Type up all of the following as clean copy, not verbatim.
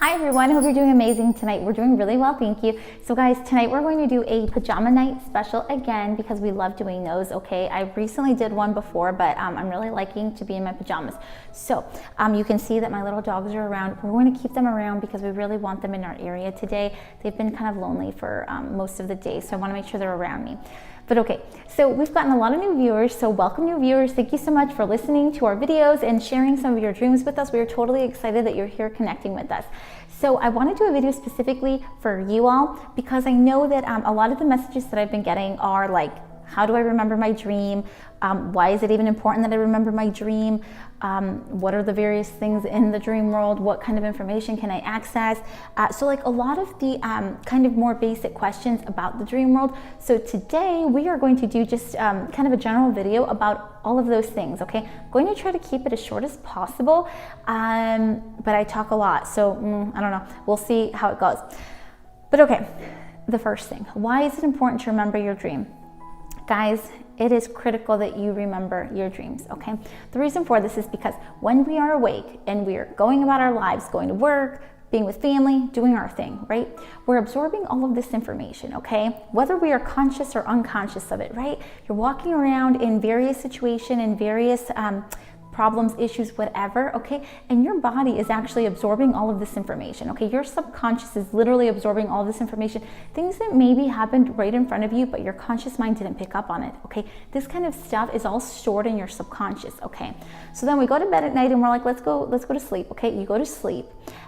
Hi everyone, hope you're doing amazing tonight. We're doing really well, thank you. So guys, tonight we're going to do a pajama night special again because we love doing those, okay? I recently did one before, but I'm really liking to be in my pajamas. So you can see that my little dogs are around. We're going to keep them around because we really want them in our area today. They've been kind of lonely for most of the day, so I want to make sure they're around me. But okay, so we've gotten a lot of new viewers, so welcome new viewers. Thank you so much for listening to our videos and sharing some of your dreams with us. We are totally excited that you're here connecting with us. So I want to do a video specifically for you all because I know that a lot of the messages that I've been getting are like, how do I remember my dream? Why is it even important that I remember my dream? What are the various things in the dream world? What kind of information can I access? So like a lot of the kind of more basic questions about the dream world. So today we are going to do just kind of a general video about all of those things, okay? I'm going to try to keep it as short as possible, but I talk a lot, so I don't know. We'll see how it goes. But okay, the first thing, why is it important to remember your dream? Guys, it is critical that you remember your dreams, okay? The reason for this is because when we are awake and we are going about our lives, going to work, being with family, doing our thing, right? We're absorbing all of this information, okay? Whether we are conscious or unconscious of it, right? You're walking around in various situations and various problems, issues, whatever, okay? And your body is actually absorbing all of this information, okay? Your subconscious is literally absorbing all this information, things that maybe happened right in front of you, but your conscious mind didn't pick up on it, okay? This kind of stuff is all stored in your subconscious, okay? So then we go to bed at night and we're like, let's go to sleep, okay? You go to sleep.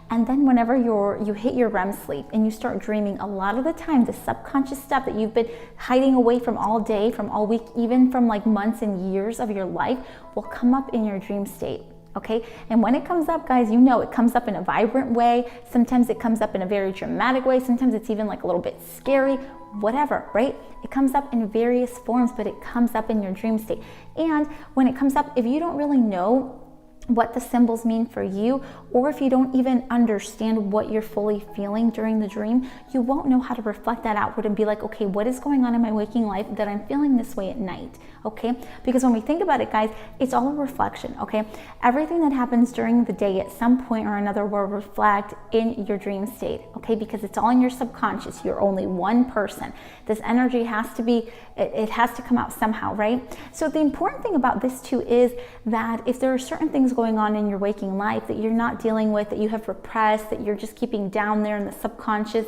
And then whenever you hit your REM sleep and you start dreaming, a lot of the time, the subconscious stuff that you've been hiding away from all day, from all week, even from like months and years of your life will come up in your dream state, okay? And when it comes up, guys, you know it comes up in a vibrant way. Sometimes it comes up in a very dramatic way. Sometimes it's even like a little bit scary, whatever, right? It comes up in various forms, but it comes up in your dream state. And when it comes up, if you don't really know what the symbols mean for you, or if you don't even understand what you're fully feeling during the dream, you won't know how to reflect that outward and be like, okay, what is going on in my waking life that I'm feeling this way at night, okay? Because when we think about it, guys, it's all a reflection, okay? Everything that happens during the day at some point or another will reflect in your dream state, okay? Because it's all in your subconscious. You're only one person. This energy has to be, it has to come out somehow, right? So the important thing about this too is that if there are certain things going on in your waking life that you're not dealing with, that you have repressed, that you're just keeping down there in the subconscious,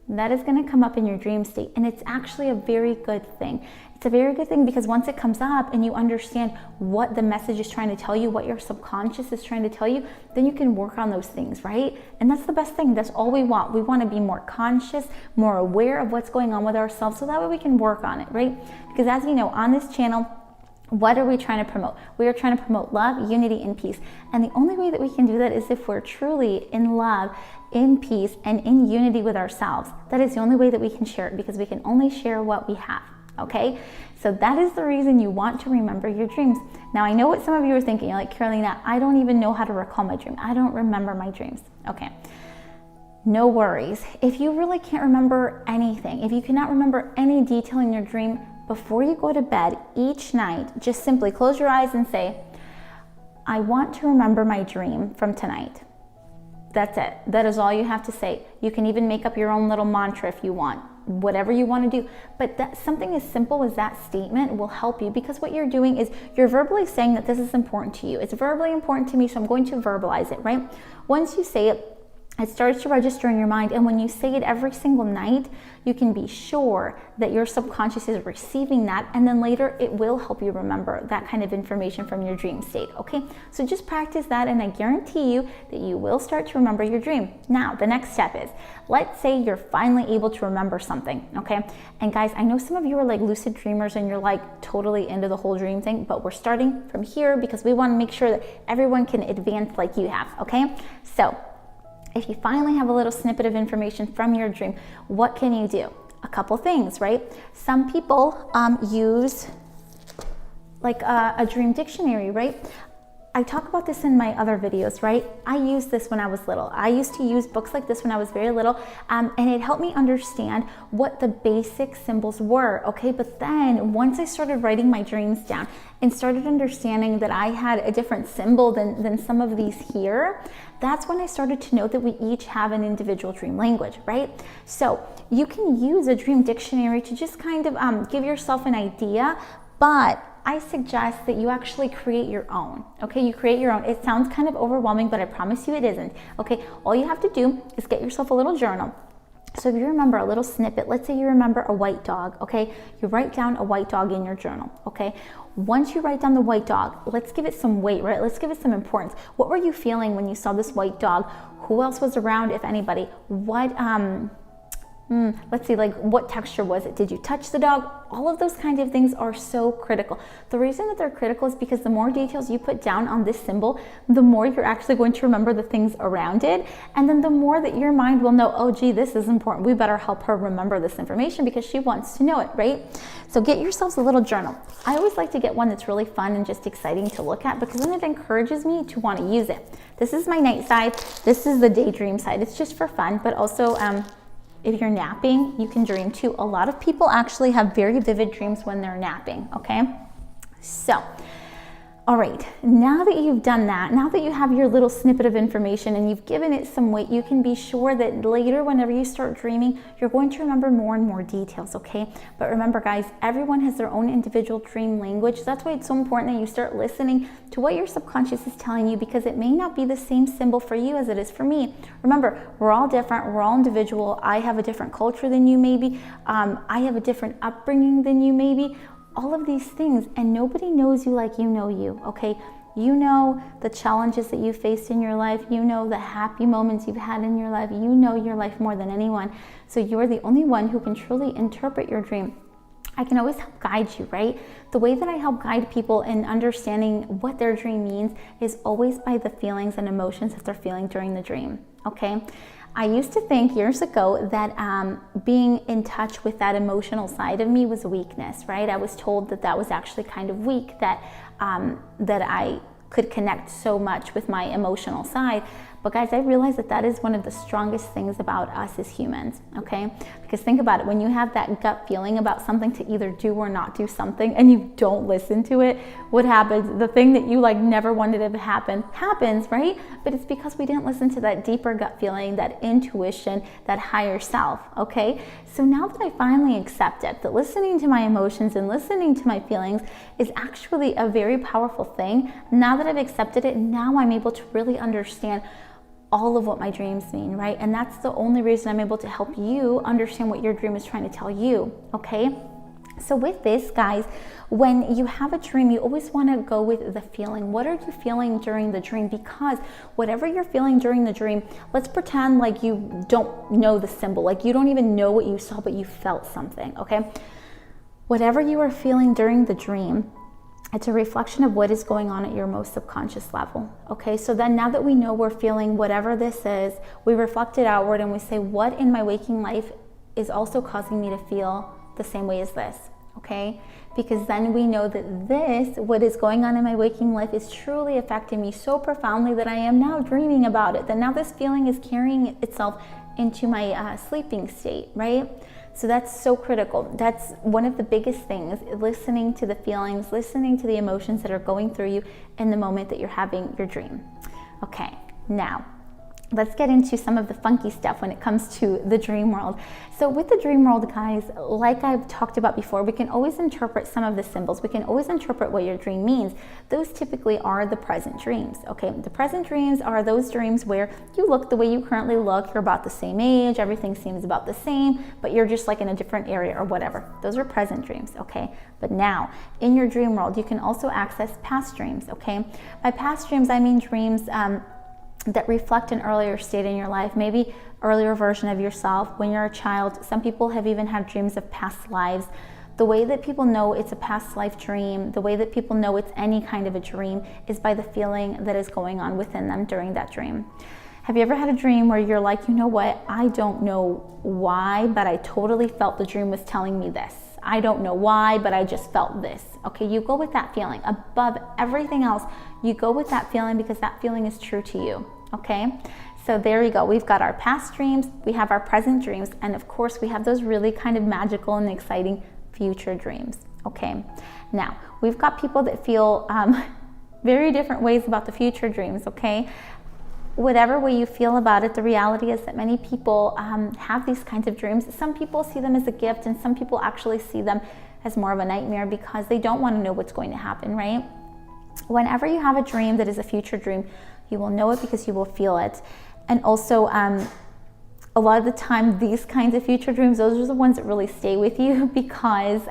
that is going to come up in your dream state. And it's actually a very good thing. It's a very good thing because once it comes up and you understand what the message is trying to tell you, what your subconscious is trying to tell you, then you can work on those things, right? And that's the best thing. That's all we want. We want to be more conscious, more aware of what's going on with ourselves, so that way we can work on it, right? Because as you know, on this channel, what are we trying to promote? We are trying to promote love, unity, and peace. And the only way that we can do that is if we're truly in love, in peace, and in unity with ourselves. That is the only way that we can share it, because we can only share what we have, okay? So that is the reason you want to remember your dreams. Now, I know what some of you are thinking. You're like, Carolina, I don't even know how to recall my dream. I don't remember my dreams. Okay, no worries. If you really can't remember anything, if you cannot remember any detail in your dream, before you go to bed each night, just simply close your eyes and say, I want to remember my dream from tonight. That's it. That is all you have to say. You can even make up your own little mantra if you want, whatever you want to do. But that something as simple as that statement will help you, because what you're doing is you're verbally saying that this is important to you. It's verbally important to me, so I'm going to verbalize it, right? Once you say it, it starts to register in your mind, and when you say it every single night, you can be sure that your subconscious is receiving that, and then later it will help you remember that kind of information from your dream state, okay? So just practice that, and I guarantee you that you will start to remember your dream. Now, the next step is, let's say you're finally able to remember something, okay? And guys, I know some of you are like lucid dreamers and you're like totally into the whole dream thing, but we're starting from here because we want to make sure that everyone can advance like you have, okay? So, if you finally have a little snippet of information from your dream, what can you do? A couple things, right? Some people use like a dream dictionary, right? I talk about this in my other videos, right? I used this when I was little. I used to use books like this when I was very little, and it helped me understand what the basic symbols were, okay? But then once I started writing my dreams down and started understanding that I had a different symbol than some of these here, that's when I started to know that we each have an individual dream language, right? So you can use a dream dictionary to just kind of give yourself an idea, but I suggest that you actually create your own, okay? You create your own. It sounds kind of overwhelming, but I promise you it isn't, okay? All you have to do is get yourself a little journal. So if you remember a little snippet, let's say you remember a white dog, okay? You write down a white dog in your journal, okay? Once you write down the white dog, let's give it some weight, right? Let's give it some importance. What were you feeling when you saw this white dog? Who else was around, if anybody? What, let's see, like what texture was it? Did you touch the dog? All of those kinds of things are so critical. The reason that they're critical is because the more details you put down on this symbol, the more you're actually going to remember the things around it. And then the more that your mind will know, oh gee, this is important. We better help her remember this information because she wants to know it, right? So get yourselves a little journal. I always like to get one that's really fun and just exciting to look at because then it encourages me to want to use it. This is my night side. This is the daydream side. It's just for fun, but also, if you're napping, you can dream too. A lot of people actually have very vivid dreams when they're napping, okay? So, all right, now that you've done that, now that you have your little snippet of information and you've given it some weight, you can be sure that later, whenever you start dreaming, you're going to remember more and more details, okay? But remember, guys, everyone has their own individual dream language. That's why it's so important that you start listening to what your subconscious is telling you because it may not be the same symbol for you as it is for me. Remember, we're all different. We're all individual. I have a different culture than you maybe. I have a different upbringing than you maybe. All of these things, and nobody knows you like you know you, okay? You know the challenges that you faced in your life. You know the happy moments you've had in your life. You know your life more than anyone. So you're the only one who can truly interpret your dream. I can always help guide you, right? The way that I help guide people in understanding what their dream means is always by the feelings and emotions that they're feeling during the dream, okay? I used to think years ago that being in touch with that emotional side of me was a weakness, right? I was told that that was actually kind of weak, that I could connect so much with my emotional side. But guys, I realize that that is one of the strongest things about us as humans, okay? Because think about it, when you have that gut feeling about something to either do or not do something and you don't listen to it, what happens? The thing that you like never wanted to happen happens, right? But it's because we didn't listen to that deeper gut feeling, that intuition, that higher self, okay? So now that I finally accept it, that listening to my emotions and listening to my feelings is actually a very powerful thing, now that I've accepted it, now I'm able to really understand all of what my dreams mean, right? And that's the only reason I'm able to help you understand what your dream is trying to tell you, okay? So with this, guys, when you have a dream, you always want to go with the feeling. What are you feeling during the dream? Because whatever you're feeling during the dream, let's pretend like you don't know the symbol, like you don't even know what you saw, but you felt something, okay? Whatever you are feeling during the dream, it's a reflection of what is going on at your most subconscious level, okay? So then now that we know we're feeling whatever this is, we reflect it outward and we say, what in my waking life is also causing me to feel the same way as this, okay? Because then we know that this, what is going on in my waking life, is truly affecting me so profoundly that I am now dreaming about it, that now this feeling is carrying itself into my sleeping state, right? So that's so critical. That's one of the biggest things, listening to the feelings, listening to the emotions that are going through you in the moment that you're having your dream. Okay, now let's get into some of the funky stuff when it comes to the dream world. So with the dream world, guys, like I've talked about before, we can always interpret some of the symbols. We can always interpret what your dream means. Those typically are the present dreams, okay? The present dreams are those dreams where you look the way you currently look, you're about the same age, everything seems about the same, but you're just like in a different area or whatever. Those are present dreams, okay? But now, in your dream world, you can also access past dreams, okay? By past dreams, I mean dreams that reflect an earlier state in your life, maybe earlier version of yourself when you're a child. Some people have even had dreams of past lives. The way that people know it's a past life dream, the way that people know it's any kind of a dream is by the feeling that is going on within them during that dream. Have you ever had a dream where you're like, you know what, I don't know why, but I totally felt the dream was telling me this, I don't know why, but I just felt this. Okay, you go with that feeling. Above everything else, you go with that feeling because that feeling is true to you. Okay, so there you go. We've got our past dreams, we have our present dreams, and of course we have those really kind of magical and exciting future dreams. Okay, now we've got people that feel very different ways about the future dreams. Okay, whatever way you feel about it, the reality is that many people have these kinds of dreams. Some people see them as a gift, and some people actually see them as more of a nightmare because they don't want to know what's going to happen, right? Whenever you have a dream that is a future dream, you will know it because you will feel it. And also, a lot of the time, these kinds of future dreams, those are the ones that really stay with you because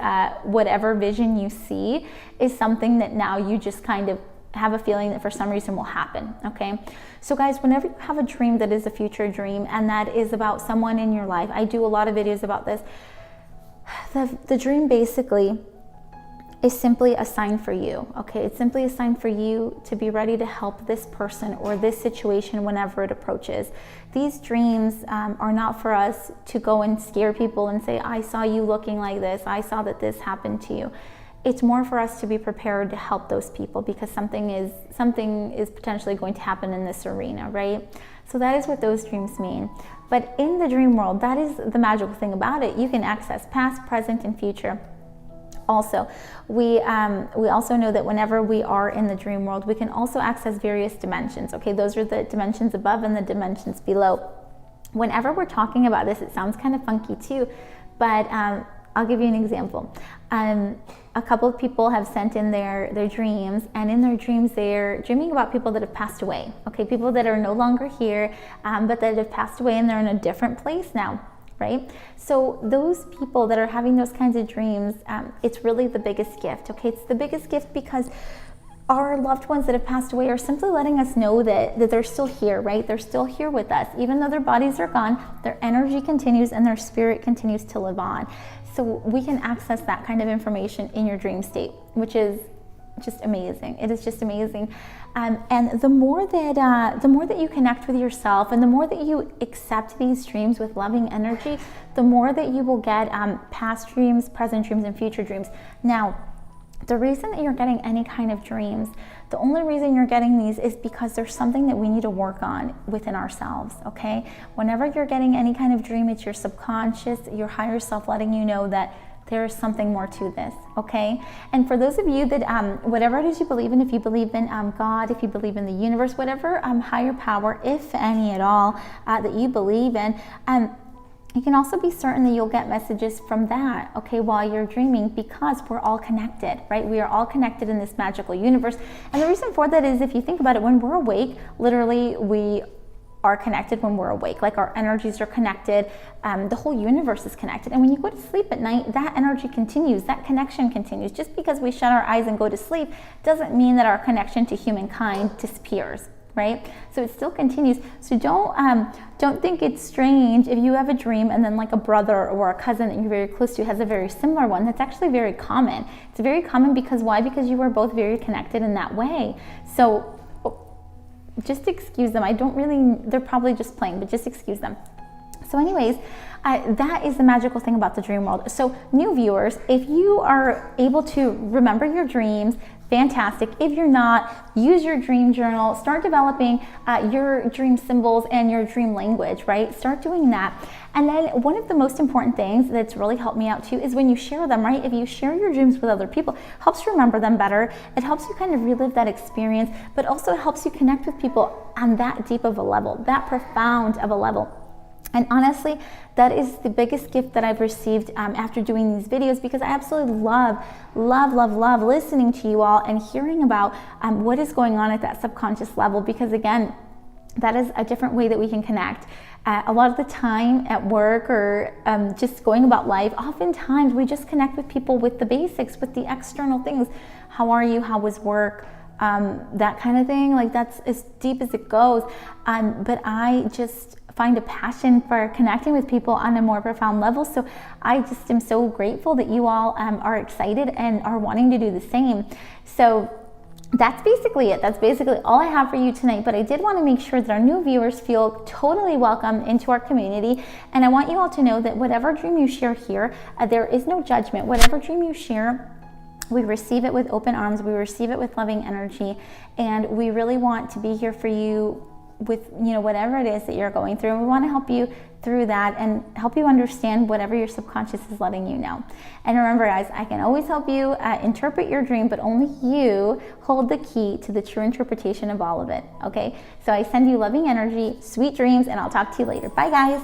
whatever vision you see is something that now you just kind of have a feeling that for some reason will happen. Okay, so guys, whenever you have a dream that is a future dream and that is about someone in your life, I do a lot of videos about this. The dream basically is simply a sign for you. Okay, it's simply a sign for you to be ready to help this person or this situation whenever it approaches. These dreams are not for us to go and scare people and say, I saw you looking like this, I saw that this happened to you. It's more for us to be prepared to help those people because something is potentially going to happen in this arena, right? So that is what those dreams mean. But in the dream world, that is the magical thing about it. You can access past, present, and future. Also, we also know that whenever we are in the dream world, we can also access various dimensions. Okay, those are the dimensions above and the dimensions below. Whenever we're talking about this, it sounds kind of funky too, but I'll give you an example. A couple of people have sent in their dreams, and in their dreams they're dreaming about people that have passed away. Okay, people that are no longer here, but that have passed away and they're in a different place now. Right? So those people that are having those kinds of dreams, it's really the biggest gift. Okay, it's the biggest gift because our loved ones that have passed away are simply letting us know that they're still here, right? They're still here with us. Even though their bodies are gone, their energy continues and their spirit continues to live on. So we can access that kind of information in your dream state, which is just amazing. It is just amazing. And the more that you connect with yourself and the more that you accept these dreams with loving energy, the more that you will get past dreams, present dreams, and future dreams. Now, the reason that you're getting any kind of dreams, the only reason you're getting these is because there's something that we need to work on within ourselves, okay? Whenever you're getting any kind of dream, it's your subconscious, your higher self letting you know that there is something more to this, okay? And for those of you that, whatever it is you believe in, if you believe in God, if you believe in the universe, whatever higher power, if any at all, that you believe in, you can also be certain that you'll get messages from that, okay, while you're dreaming, because we're all connected, right? We are all connected in this magical universe. And the reason for that is, if you think about it, when we're awake, literally we are connected when we're awake. Like our energies are connected, the whole universe is connected. And when you go to sleep at night, that energy continues, that connection continues. Just because we shut our eyes and go to sleep doesn't mean that our connection to humankind disappears, right? So it still continues. So don't think it's strange if you have a dream and then like a brother or a cousin that you're very close to has a very similar one. That's actually very common. It's very common because why? Because you are both very connected in that way. So just excuse them. They're probably just playing, but just excuse them. So anyways, that is the magical thing about the dream world. So new viewers, if you are able to remember your dreams, fantastic. If you're not, use your dream journal, start developing your dream symbols and your dream language, right? Start doing that. And then one of the most important things that's really helped me out too is when you share them, right? If you share your dreams with other people, it helps you remember them better. It helps you kind of relive that experience, but also it helps you connect with people on that deep of a level, that profound of a level. And honestly, that is the biggest gift that I've received after doing these videos, because I absolutely love listening to you all and hearing about what is going on at that subconscious level, because again, that is a different way that we can connect. A lot of the time at work or just going about life, oftentimes we just connect with people with the basics, with the external things. How are you? How was work? That kind of thing. Like that's as deep as it goes. But I just find a passion for connecting with people on a more profound level. So I just am so grateful that you all are excited and are wanting to do the same. So that's basically it. That's basically all I have for you tonight, but I did want to make sure that our new viewers feel totally welcome into our community, and I want you all to know that whatever dream you share here, there is no judgment. Whatever dream you share, we receive it with open arms, we receive it with loving energy, and we really want to be here for you with, you know, whatever it is that you're going through, and we want to help you through that and help you understand whatever your subconscious is letting you know. And remember, guys, I can always help you interpret your dream, but only you hold the key to the true interpretation of all of it, okay? So I send you loving energy, sweet dreams, and I'll talk to you later. Bye, guys.